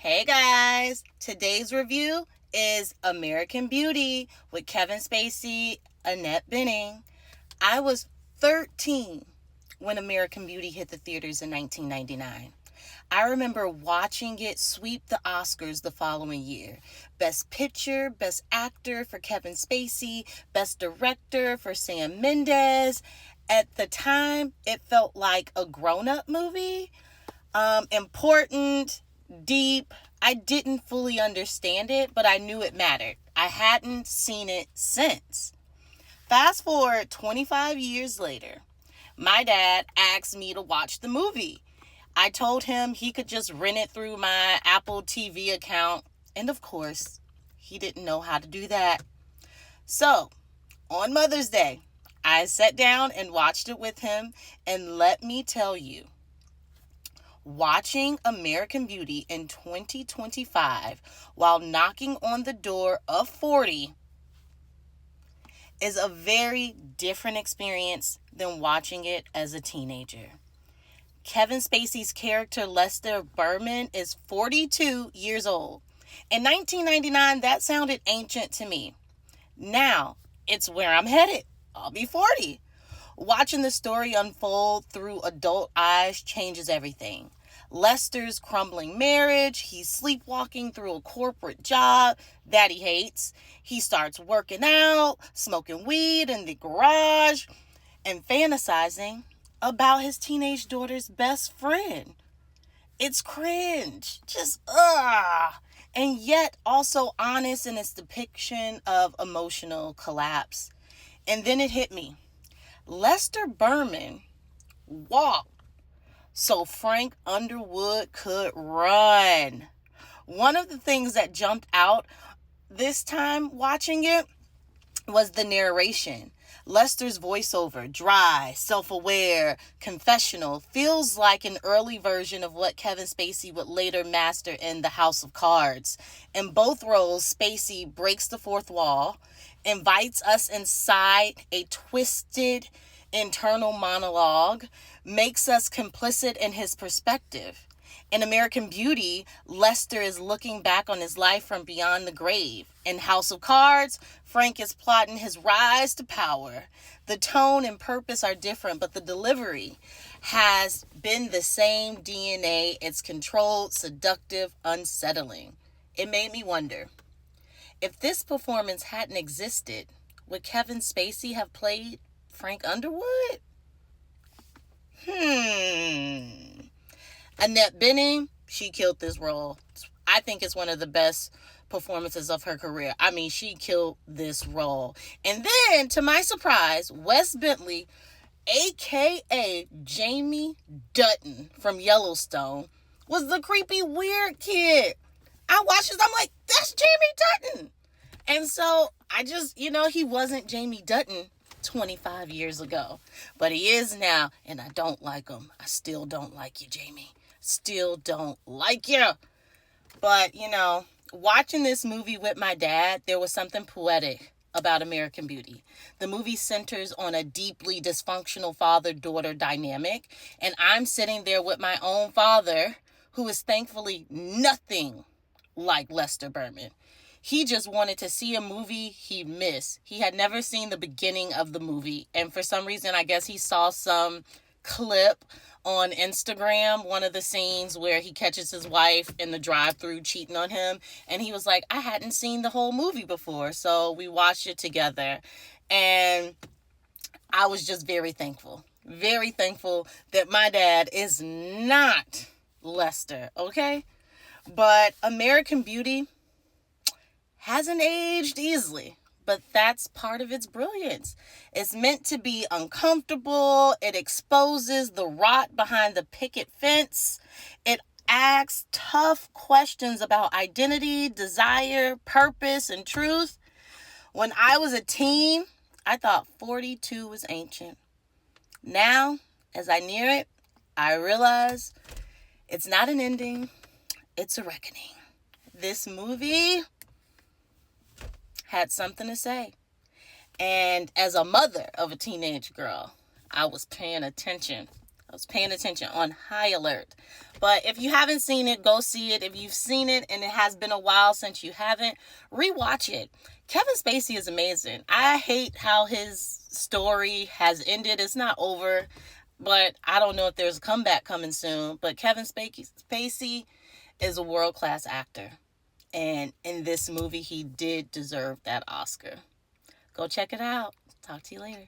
Hey guys, today's review is American Beauty with Kevin Spacey, Annette Bening. I was 13 when American Beauty hit the theaters in 1999. I remember watching it sweep the Oscars the following year. Best Picture, Best Actor for Kevin Spacey, Best Director for Sam Mendes. At the time, it felt like a grown-up movie. Important, deep. I didn't fully understand it, but I knew it mattered. I hadn't seen it since. Fast forward 25 years later, my dad asked me to watch the movie. I told him he could just rent it through my Apple TV account, and of course, he didn't know how to do that. So, on Mother's Day, I sat down and watched it with him, and let me tell you, watching American Beauty in 2025 while knocking on the door of 40 is a very different experience than watching it as a teenager. Kevin Spacey's character Lester Berman is 42 years old. In 1999, that sounded ancient to me. Now, it's where I'm headed. I'll be 40. Watching the story unfold through adult eyes changes everything. Lester's crumbling marriage, he's sleepwalking through a corporate job that he hates. He starts working out, smoking weed in the garage, and fantasizing about his teenage daughter's best friend. It's cringe. Just, and yet also honest in its depiction of emotional collapse. And then it hit me. Lester Berman walked so Frank Underwood could run. One of the things that jumped out this time watching it was the narration. Lester's voiceover, dry, self-aware, confessional, feels like an early version of what Kevin Spacey would later master in The House of Cards. In both roles, Spacey breaks the fourth wall, invites us inside a twisted internal monologue, makes us complicit in his perspective. In American Beauty, Lester is looking back on his life from beyond the grave. In House of Cards, Frank is plotting his rise to power. The tone and purpose are different, but the delivery has been the same DNA. It's controlled, seductive, unsettling. It made me wonder, if this performance hadn't existed, would Kevin Spacey have played Frank Underwood? Annette Bening, she killed this role. I think it's one of the best performances of her career. I mean, she killed this role. And then, to my surprise, Wes Bentley, a.k.a. Jamie Dutton from Yellowstone, was the creepy weird kid. I watched this, I'm like, that's Jamie Dutton. And so, I just, he wasn't Jamie Dutton 25 years ago. But he is now, and I don't like him. I still don't like you, Jamie. Still don't like you. But, watching this movie with my dad, there was something poetic about American Beauty. The movie centers on a deeply dysfunctional father-daughter dynamic, and I'm sitting there with my own father, who is thankfully nothing like Lester Berman. He just wanted to see a movie he missed. He had never seen the beginning of the movie, and for some reason, I guess he saw some clip on Instagram, one of the scenes where he catches his wife in the drive-thru cheating on him, and he was like, I hadn't seen the whole movie before, so we watched it together, and I was just very thankful that my dad is not Lester, okay? But American Beauty hasn't aged easily, but that's part of its brilliance. It's meant to be uncomfortable. It exposes the rot behind the picket fence. It asks tough questions about identity, desire, purpose, and truth. When I was a teen, I thought 42 was ancient. Now, as I near it, I realize it's not an ending, it's a reckoning. This movie had something to say. And as a mother of a teenage girl, I was paying attention. was paying attention, on high alert. But if you haven't seen it, go see it. If you've seen it and it has been a while since you haven't, rewatch it. Kevin Spacey is amazing. I hate how his story has ended. It's not over, but I don't know if there's a comeback coming soon. But Kevin Spacey is a world-class actor. And in this movie, he did deserve that Oscar. Go check it out. Talk to you later.